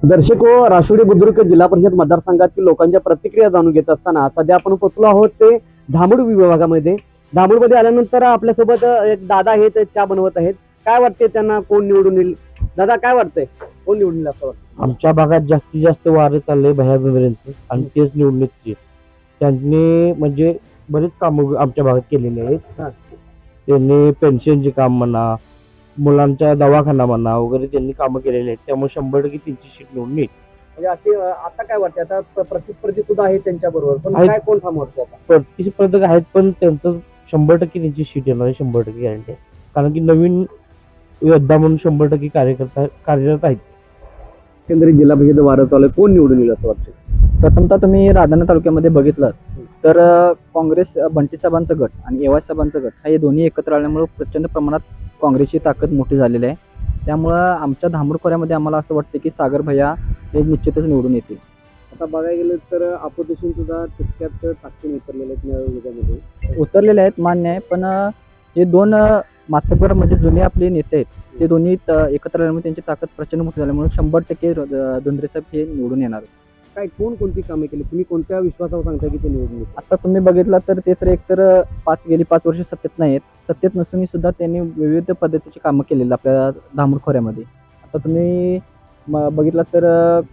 दर्शक हो, राष्ट्रवादी बुद्रुक जिल्हा परिषद मतदारसंघातील लोकांच्या प्रतिक्रिया जाणून घेत असताना सध्या आपण पोहोचलो आहोत ते धामोड विभागामध्ये. धामोडमध्ये आल्यानंतर आपल्यासोबत एक दादा आहेत, चहा बनवत आहेत. काय वाटते त्यांना, कोण निवडून येईल? दादा, काय वाटतंय, कोण निवडून येईल असं वाटतं? आमच्या भागात जास्तीत जास्त वारं चाललंय भैयाबंधूंचं आणि तेच निवडणुकीचे. त्यांनी म्हणजे बरेच कामं आमच्या भागात केलेले आहेत. त्यांनी पेन्शनचे काम म्हणा, मुलांचा दवाखाना म्हणा वगैरे त्यांनी कामं केलेले आहेत. त्यामुळे 100% त्यांची सीट निवडून येईल. म्हणजे असे आता काय वाटते, आता प्रतिस्पर्धी सुद्धा आहेत त्यांच्या बरोबर, पण आहेत. काय कोण थांबवते आता? प्रतिस्पर्धक आहेत पण त्यांचं 100% त्यांची सीट येणार आहे, 100% गॅरंटी आहे. कारण की नवीन योद्धा म्हणून 100% कार्यरत आहेत. केंद्रीय जिल्हा परिषद वारं चालू आहे, कोण निवडून येईल असं वाटतं? प्रथमतः तुम्ही राधानगरी तालुक्यामध्ये बघितलं तर काँग्रेस बंटी साहेबांचा गट आणि एवाय साहेबांचा गट हे दोन्ही एकत्र आल्यामुळे प्रचंड प्रमाणात काँग्रेसची ताकद मोठी झालेली आहे. त्यामुळं आमच्या धामोड खोऱ्यामध्ये आम्हाला असं वाटतं की सागर भैया हे निश्चितच निवडून येतील. आता बघायला गेलं तर अपोजिशन सुद्धा तितक्यात ताकदीने उतरलेले आहेत निवडणुकीमध्ये. उतरलेले आहेत, मान्य आहे, पण हे दोन मातबर म्हणजे जुने आपले नेते आहेत, ते दोन्ही एकत्र आल्यामुळे त्यांची ताकद प्रचंड मोठी झाल्यामुळे 100% धोंडरे साहेब हे निवडून येणार. काय कोणती कामे केली, तुम्ही कोणत्या विश्वासावर सांगता की ते निवडून येईल? आता तुम्ही बघितला तर ते तर एकतर गेली 5 वर्ष सत्तेत नाहीत, सत्तेत नसून सुद्धा त्यांनी विविध पद्धतीची कामं केलेली आपल्या धामोड खोऱ्यामध्ये. आता तुम्ही बघितला तर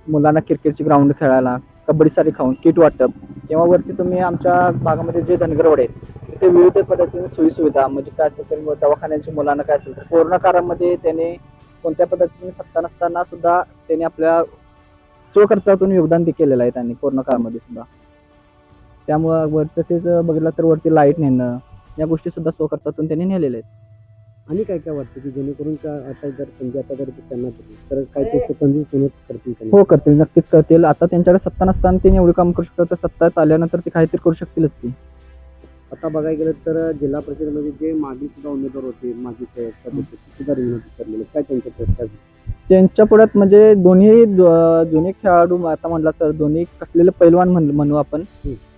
मुलांना क्रिकेटची ग्राउंड खेळायला, कबड्डी सारी खाऊन किट वाटप, किंवा वरती तुम्ही आमच्या भागामध्ये जे धनगरवाडे आहेत तिथे विविध पद्धतीने सोयीसुविधा म्हणजे काय असेल तर दवाखान्यांची मुलांना काय असेल तर कोरोना काळामध्ये त्याने कोणत्या पद्धतीने सत्ता नसताना सुद्धा त्यांनी आपल्या स्वखर्चातून योगदान केलेलं आहे त्यांनी कोरोना काळामध्ये सुद्धा. त्यामुळं तसेच बघितलं तर वरती लाईट नेणं या गोष्टी सुद्धा स्वखर्चातून त्यांनी नेलेल्या आहेत. आणि काय काय वाटतं की जेणेकरून का आता जर संधी आता जर त्यांना दिली तर काय ते संधी सोडत करतील का? हो, करतील, नक्कीच करतील. आता त्यांच्याकडे सत्ता नसताना ते एवढे काम करू शकतात, तर सत्ता आल्यानंतर ते काहीतरी करू शकतीलच की. आता बघायला गेलं तर जिल्हा परिषदेमध्ये जे माजी सुद्धा उमेदवार होते, माजी सदस्य सुद्धा रिंगणात उतरलेले, काय त्यांच्या प्रस्ताव? त्यांच्या पुढ्यात म्हणजे दोन्ही जुने खेळाडू आता म्हणला तर दोन्ही कसलेले पैलवान म्हणू आपण,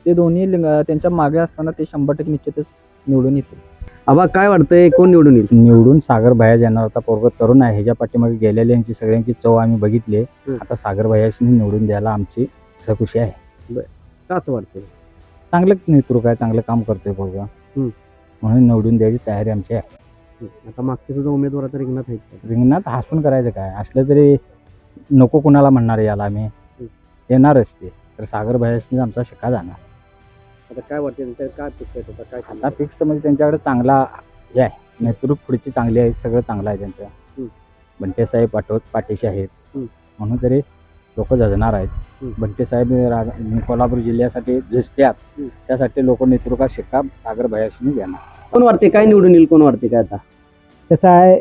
ते दोन्ही त्यांच्या मागे असताना ते 100% निश्चितच निवडून येतील. आबा, काय वाटतंय, कोण निवडून येईल? निवडून सागर भैया येणार होता. पोरग तरुण आहे, ह्याच्या पाठीमागे गेलेल्यांची सगळ्यांची चव आम्ही बघितली. आता सागर भैयाशी निवडून द्यायला आमची सखुशी आहे. का असं वाटतंय? चांगलं नेतृत्व आहे, चांगलं काम करतोय पोरगा, म्हणून निवडून द्यायची तयारी आमची आहे. आता मागचे सुद्धा उमेदवार आता रिंगणात आहेत का? रिंगणात हसून करायचं काय, असलं तरी नको कुणाला म्हणणार याला आम्ही, येणारच ते. तर सागर भैयाशी आमचा शिक्का जाणार. आता काय वाटतं त्यांच्या काय फिक्स आहे, काय आता फिक्स म्हणजे त्यांच्याकडे चांगला हे आहे, नेतृत्व पुढची चांगली आहे, सगळं चांगलं आहे त्यांचं. बंटे साहेब पाठीशी आहेत, म्हणून तरी लोक झजणार आहेत. बंटे साहेब कोल्हापूर जिल्ह्यासाठी झसत्यात, त्यासाठी लोक नेतृत्वात शिक्का सागर भैयाशी देणार. कोण वाटते, काय निवडून येईल, कोण वाटते काय? आता कसं आहे,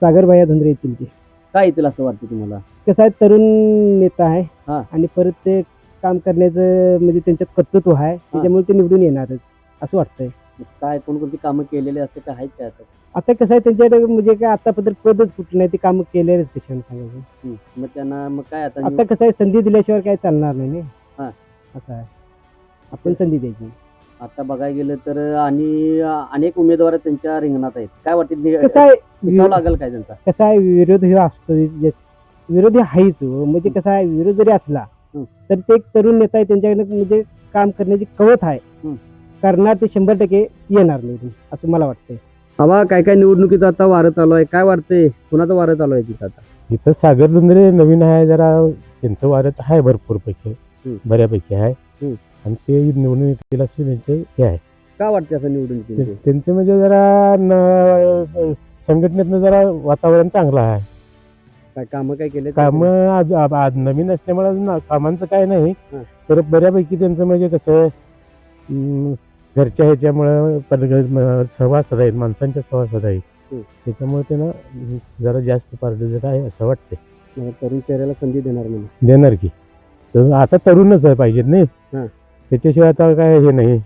सागर भैया धोंडरे येतील ते. काय येतील असं वाटतं तुम्हाला? कसं आहे, तरुण नेता आहे हा. आणि परत ते काम करण्याचं म्हणजे त्यांच्यात कर्तृत्व आहे, त्याच्यामुळे ते निवडून येणारच असं वाटतंय. काय कोणकोणती कामं केलेली असते काय आहेत काय आता? आता कसं आहे, त्यांच्याकडे म्हणजे काय आतापर्यंत पदच कुठं नाही, ते कामं केलेलंच कशाने सांगायचं. मग त्यांना मग काय आता आता कसं आहे, संधी दिल्याशिवाय काय चालणार नाही हा. ना, असं आहे, आपण संधी द्यायची. आता बघायला गेलं तर आणि अनेक उमेदवार त्यांच्या रिंगणात आहेत. काय वाटते, कसं आहे, टिकावं लागेल काय त्यांचा? कसं आहे, विरोध हे असतो, विरोध हे आहेच हो. म्हणजे कसं आहे, विरोध जरी असला तर ते एक तरुण नेता आहे, त्यांच्याकडे म्हणजे काम करण्याची कवत आहे, करणार ते 100% येणार नाही असं मला वाटतंय. बाबा, काय काय निवडणुकीचं आता वारं चालू आहे, काय वाटतंय, कुणाचं वारं चालू आहे तिथं आता? इथं सागर धोंडरे नवीन आहे, जरा त्यांचं वारं आहे भरपूर पैकी, बऱ्यापैकी आहे, आणि ते निवडून येतील असं त्यांचं हे आहे. काय वाटते असं निवडून? त्यांचं म्हणजे जरा संघटनेतनं जरा वातावरण चांगलं आहे. काय कामं काय केले? काम आज नवीन असल्यामुळे कामांचं काय नाही, तर बऱ्यापैकी त्यांचं म्हणजे कसं घरच्या ह्याच्यामुळं सभासद आहेत, माणसांच्या सभासद आहेत, त्याच्यामुळे त्यांना जरा जास्त पारदर्शक आहे असं वाटतंय. तरुण चेहऱ्याला संधी देणार म्हणून देणार की, तर आता तरुणच आहे पाहिजेत नाही, त्याच्याशिवाय आता काय हे नाही,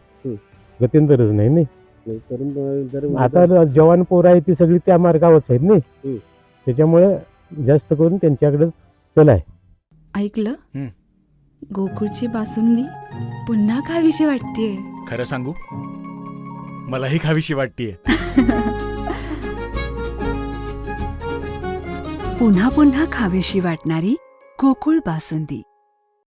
गत्यंतरच नाही. तरुण जर आता जवान पोरं आहे ती सगळी त्या मार्गावरच आहेत नाही, त्याच्यामुळे जास्त करून त्यांच्याकडेच कल आहे. ऐकलं, गोकुळची बासुंदी पुन्हा खावीशी वाटतेय. खरं सांगू, मलाही खावीशी वाटतेय. पुन्हा पुन्हा खावीशी वाटणारी गोकुळ बासुंदी.